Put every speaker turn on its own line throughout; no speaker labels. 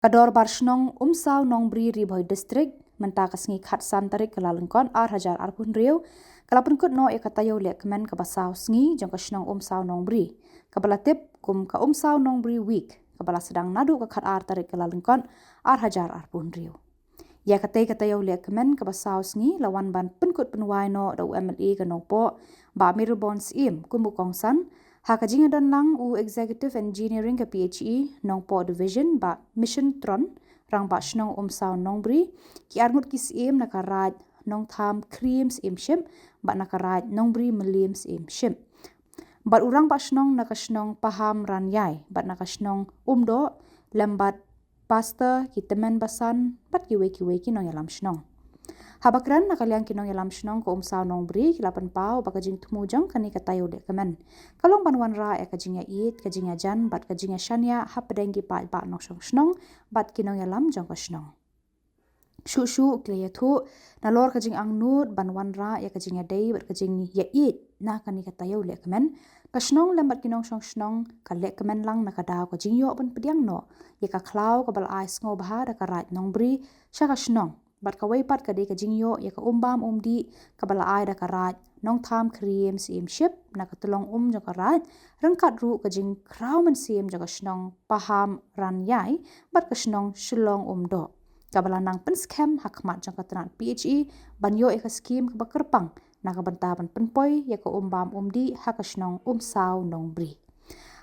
Kador Barshnong Umsaw Nongbri Riboy District menta kasngi khat santarik kelalengkon ar arpun riu kalapun kut no ekatayo lekmen kabasaw sngi jong kasnong Umsaw Nongbri kabalatip kum ka Umsaw Nongbri week kabala sedang nadu ka khat ar tarik kelalengkon ar arpun riu ya katayo lekmen kabasaw sngi lawan ban penkut penwai no da UMLE kanopo ba Mirubons im kumbukongsan Hakajinga dan lang u Executive Engineering ke PHE Nongpo Division ba Mission Tron rang ba shnong Umsaw Nongbri ki arngut kisim nakaraj nong tham creams imshim ba nakaraj Nongbri melims imshim bat urang ba shnong nakashnong paham ranyai bat nakashnong umdo lembat pasta ki temen basan bat ki weki nong yalam shnong Habakran nakaliang kinong yalam shnong ko Umsaw Nongbri kilapan pau bakajing tumujang kani katayo de kamen. Kalong banwan ra kajing ya it, kajing ya jan, bat kajing ya shanya hapadenggi pa nong shnong bat kinong yalam jang ka shnong. Shu kliya thu nalor kajing angnut banwan ra kajing ya day bat kajing ya it na kani katayo le kamen. Kashnong lembat kinong shnong kalek kamen lang nakadaw kajing yo pun pediang no. Ya ka klau kabal ais ngo baha da karat Nongbri sya ka shnong. Bat kawai pat kade ka jingyo ya ka umbam umdi kabala ai da karat nong tham cream sim ship na katulong jang karat rengkat ru ka jing kraw man sim jang shnong paham ran yai bat ka shnong shilong do kabala nang pen scam hakmat jang katran PHE banyo ya ka skim ka kerpang na ka bantaban penpoi ya ka umbam umdi ha ka shnong Umsaw Nongbri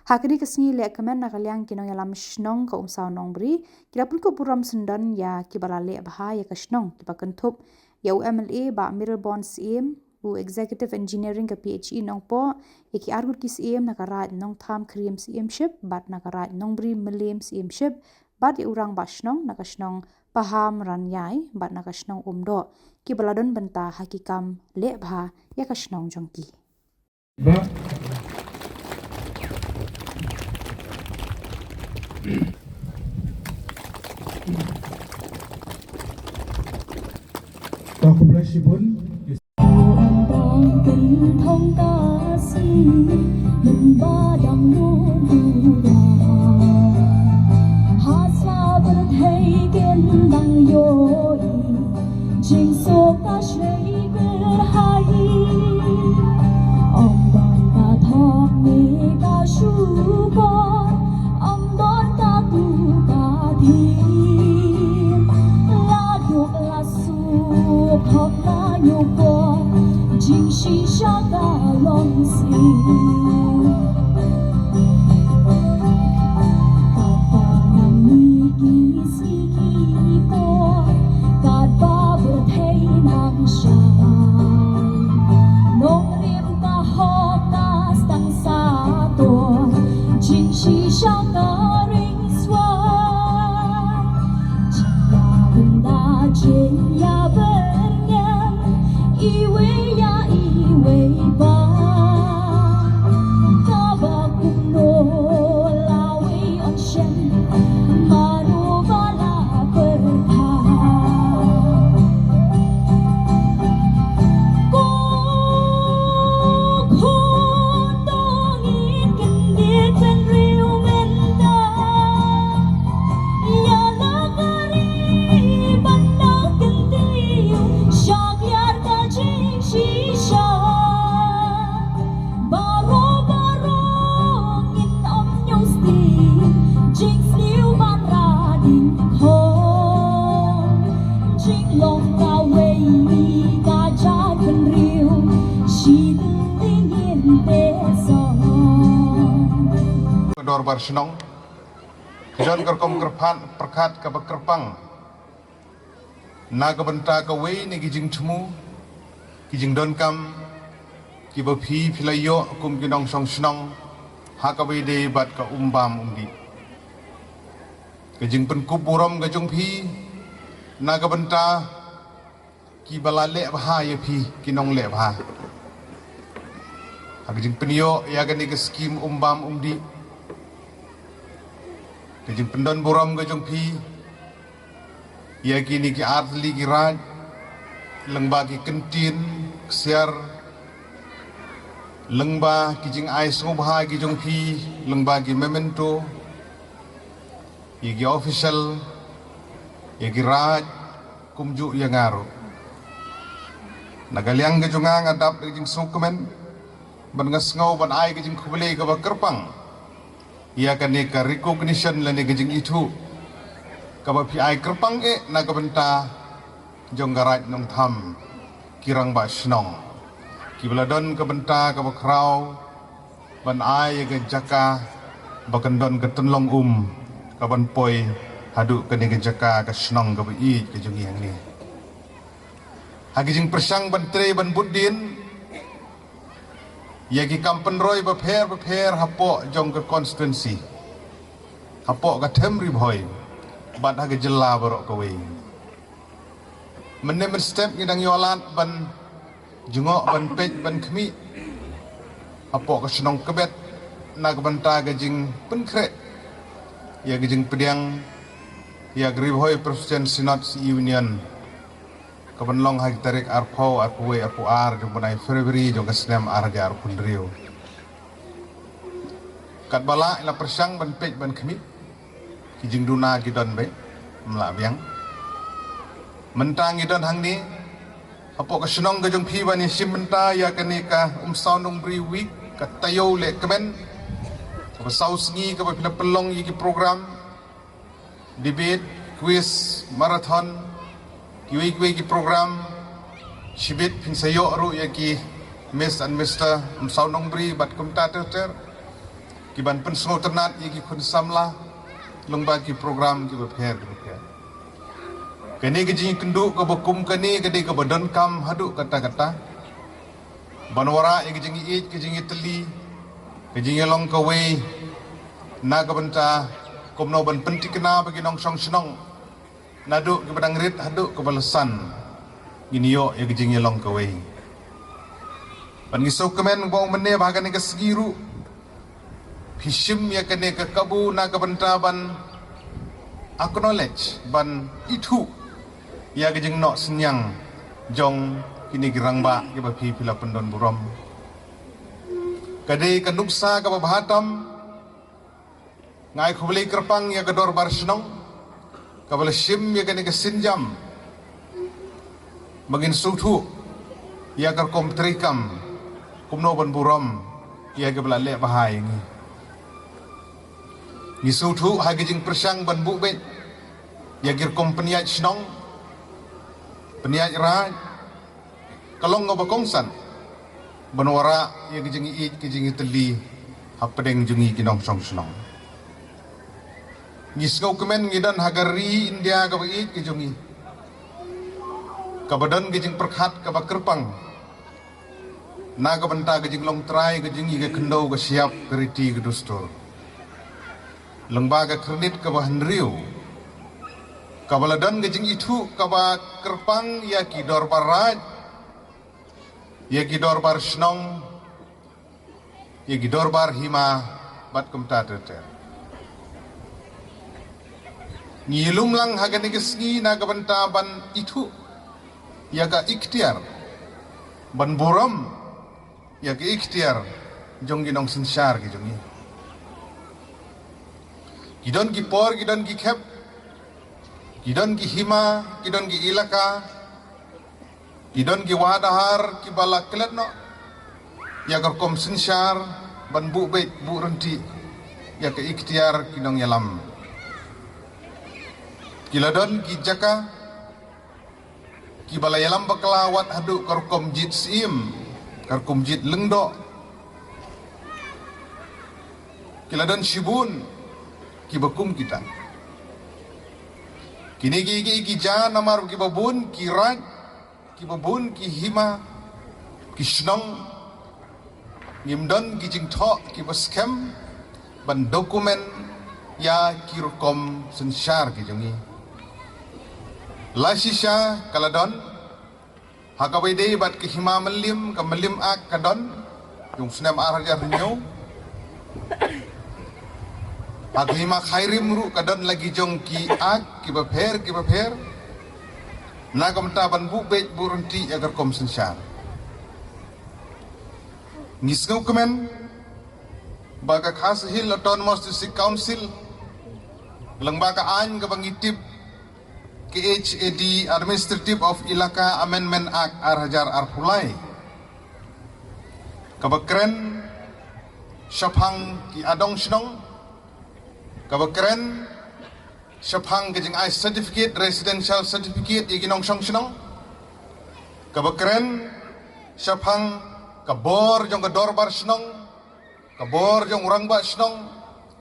Hakini kesngi le kemen nakaliang kinong yalam shnong ka Umsaw Nongbri kila pun ko puram sendan ya kibala le baha ya ka shnong kiba kentup ya UMLE ba Mirubons im u Executive Engineering ka PHE nongpo ya ki argut kis im nakarat nong tham cream im ship bat nakarat Nongbri melim im ship bat ya urang ba shnong nakashnong paham ranyai bat nakashnong umdo kibala don benta hakikam le baha ya ka shnong jongki
tình thông ca si mình ba đằng luôn hát xa bờ thấy kiên đằng yoi chính số ta chơi quên hai ông đón ta thọ mi ta shu con ông đón ta tu ta thiên la duộc la su thọ la nhu con chính sĩ sa ca long si Kapa nami ki si ki po Kapa berthei nang shai Nong rim ka ho ka stang sa to chính sĩ sa ca ring swai Chia benda chia bernyan iwe
Kador Barshnong Jon kerkom kerpat perkat ke bekerpang naga benta ke wei ni kijing temu kijing donkam kiba phi philayo kum kinong song snong hakawe de bat ka umbam umdi kijing pen kupuram ke jong phi naga benta kibala le bha ye phi kinong le bha kijing penyo ya gani ke skim umbam umdi Kajing pendon buram kajong pi ya kini ki artli ki raj lengba ki kentin ksiar lengba kijing ais ngobha ki jong pi lengba ki memento Igi official, igi raj, kumju yang ngaru. Nagaliang ke junga ngadap ke jing sukumen, ban ngasngau ban ai ke jing kubeli ke bakerpang. Ia kan ni ke recognition lani ke jing itu. Kaba pi ai kerpang nagabenta jong garaj nong tham kirang ba shnong. Kibeladon ke benta ke bakrau ban ai ke jaka bakandon ke tenlong kaban poi hadu ke ni ke jaka ke shnong ke bi ke jong yang ni. Hagi jing persang ban tre ban budin yagi kampen roy beper hapo jong ke constituency hapo ke temri boy bat hagi jela borok kowe menemen step ngidang yolat ban jungok ban pej ban kemi hapo ke senong kebet nak banta ke jing penkrek ya ke jing pediang ya griboy presiden sinod union kabanlong hagi tarik arpo arpuwe arpuar jong banai Februari jong kesnem arga arpundriu kat bala ila persang ban pej ban kemi kijing duna gidon be mla biang mentang gidon hang ni apo ka senong ka jong phi bani sim menta ya kanika soundung bri week ka tayo le kemen ka saus ngi ka pila pelong yi program debate quiz marathon ki program shibit pinsayo ru ya ki Miss and Mr. Soundong bri bat kumta ter ki ban pensno ternat yi ki kun samla lomba ki program ki bapher kani ke jing kendu ke bekum kani ke ke badan kam hadu kata-kata banwara ye ke jing teli ke jing long ke we na ke benta komno ban penti kena bagi nong song senong nadu ke badang rit hadu ke balasan gini yo ye ke jing long ke we ban ngisau kemen bau mene bahagan ke segiru hishim ya kene ke kabu na ke benta ban acknowledge ban itu ya ke jing no senyang jong kini girang ba ke bapi pila pendon burom kade ke nuksa ke bahatam ngai khubli kerpang ya ke dor bar senong ke bala sim ya kene ke sinjam bangin sutu ya ke kom trikam kumno ban burom ya ke bala le bahai ni sutu hagi jing persang ban bu bet ya gir kom peniat senong peniat raj kalong ngobakongsan banwara ya kijingi teli hapedeng jungi kinong song senong ngisngau kemen ngidan hagari India kabai kijungi kabadan kijing perkhat kabakerpang naga benta kijing long trai kijingi ke kendau ke siap keriti ke dustur lembaga kredit kabahan riu kabaladan gejing itu kaba kerpang ya kidor barat ya kidor bar senong ya kidor bar hima bat kumta teter ngilum lang hagan ngi na kabanta ban itu ya ka ikhtiar ban buram ya ka ikhtiar jong ginong sinsyar ki jongi gidon ki por gidon ki khep kidon ki hima, kidon ki ilaka, kidon ki wadahar, ki balak keletno, ya kerkom sinsyar, ban bu bait bu renti, ya ke ikhtiar kidong yalam. Kiladon ki jaka, ki balayalam baklawat hadu kerkom jit sim, kerkom jit lengdo. Kiladon shibun, ki bakum kita. Kini ki jan namar ki babun ki raj ki babun ki hima ki senong ngimdon ki jingtho ki baskem ban dokumen ya ki rukom sensyar ki jongi lasisha kaladon hakawede bat ki hima melim ka melim ak kadon yung snem arja renyo Aglima khairim ru kadon lagi jong ki ag ki bapher na kamta ban bu bet burunti agar kom sensyar ngisngau kemen baga khas hill autonomous district council Lembaga An Kebangitip KHAD Administrative of Ilaka Amendment Act Arhajar Arpulai Kabakren Syapang Ki Adong Shnong Kabakren Syapang Kejeng I Certificate Residential Certificate Iginong Shong Shnong Kabakren Syapang Kabor Jong Kedor Bar Shnong Kabor Jong Urang Ba Shnong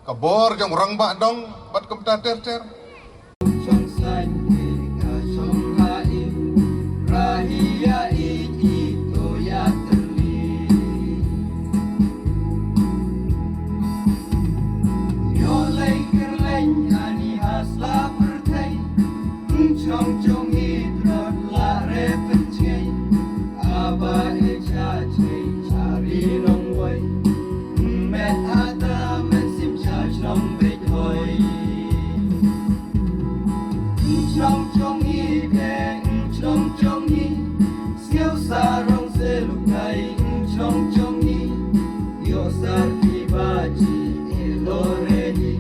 Kabor Jong Urang Ba Dong Bat Kepta Ter Ter
Trong xanh thì cả trong hai rahia itu ya terli yo lay kerleng ani hasla pertai trong hidrot la repencei aba echa chei cari nong wai met ada mensim cha trong beit hoi trong hi keng trong hi siêu sa rong se lục ngày trong hi yo sa ki ba ji elore ni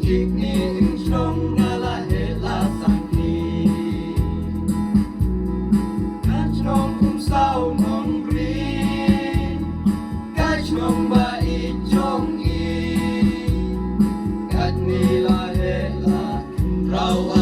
jik ni trong la he la sang ni ka trong sao nong green ka trong ba i trong i kat ni la he la rau